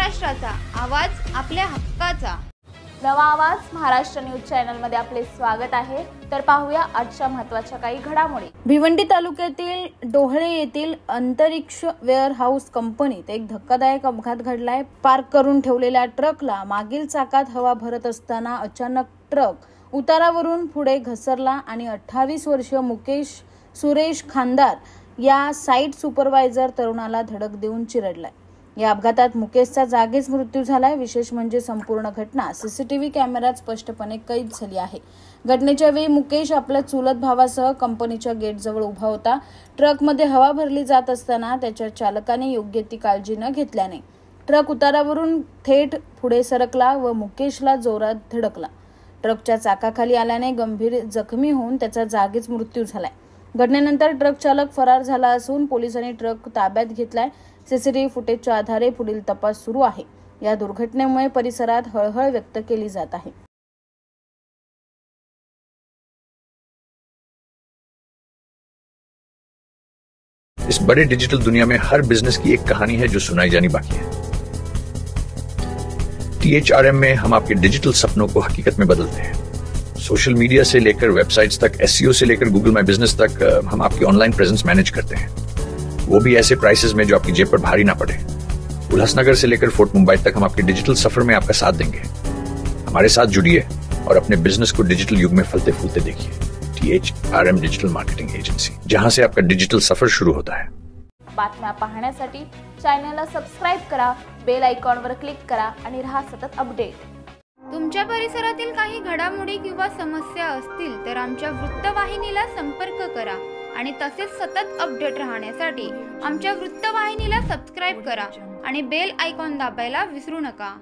महाराष्ट्राचा आवाज आपल्या हक्काचा। नवा आवाज महाराष्ट्र न्यूज चॅनल मध्ये आपले स्वागत आहे। तर पाहूया आजच्या महत्त्वाच्या काही घडामोडी। भिवंडी तालुक्यातील डोहळे येथील अंतरिक्ष वेअरहाऊस कंपनीत एक धक्कादायक अपघात घडलाय। पार्क करून ठेवलेल्या ट्रकला मागील चाकात हवा भरत असताना अचानक ट्रक उतारावरून पुढे घसरला आणि 28 वर्षीय मुकेश सुरेश खानदार या साइट सुपरवायझर तरुणाला धडक देऊन चिरडलाय। या अपघातात मुकेशचा जागीच मृत्यू झालाय। विशेष म्हणजे संपूर्ण घटना सीसीटीव्ही कॅमेऱ्यात स्पष्टपणे कैद झाली आहे। घटनेच्या वेळी मुकेश आपल्या चुलत भावासह कंपनीच्या गेटजवळ उभा होता। ट्रकमध्ये हवा भरली जात असताना त्याच्या चालकाने योग्य ती काळजी न घेतल्याने ट्रक उतारावरून थेट पुढे सरकला व मुकेशला जोरात धडकला। ट्रकच्या चाकाखाली आल्याने गंभीर जखमी होऊन त्याचा जागीच मृत्यू झालाय। घटनेनंतर ट्रक चालक फरार झाला असून पोलिसांनी ट्रक ताब्यात घेतलाय। सीसीटीव्ही फुटेजच्या आधारे पुढील तपास सुरू आहे। या दुर्घटनेमुळे परिसरात हळहळ व्यक्त केली जात आहे। इस बड़े डिजिटल दुनिया में हर बिजनेस की एक कहानी है जो सुनाई जानी बाकी है। THRM में हम आपके डिजिटल सपनों को हकीकत में बदलते हैं। सोशल मीडिया से लेकर वेबसाइट्स तक, SEO से लेकर गूगल माई बिजनेस तक हम आपकी ऑनलाइन प्रेजेंस मैनेज करते हैं, वो भी ऐसे प्राइसेस में जो आपकी जेब पर भारी ना पड़े। उल्लासनगर से लेकर फोर्ट मुंबई तक हम आपके डिजिटल सफर में आपका साथ देंगे। हमारे साथ जुड़िए और अपने बिजनेस को डिजिटल युग में फलते फूलते देखिए। THRM डिजिटल मार्केटिंग एजेंसी, जहां से आपका डिजिटल सफर शुरू होता है। बातम्या पाहण्यासाठी चॅनलला सबस्क्राइब करा, बेल आयकॉनवर क्लिक करा आणि रहा सतत अपडेट। तुमच्या परिसरातील काही घडामोडी किंवा समस्या असतील तर आमच्या वृत्तवाहिनीला संपर्क करा आणि तसेच सतत अपडेट राहण्यासाठी आमच्या वृत्तवाहिनीला सबस्क्राइब करा आणि बेल आयकॉन दाबायला विसरू नका।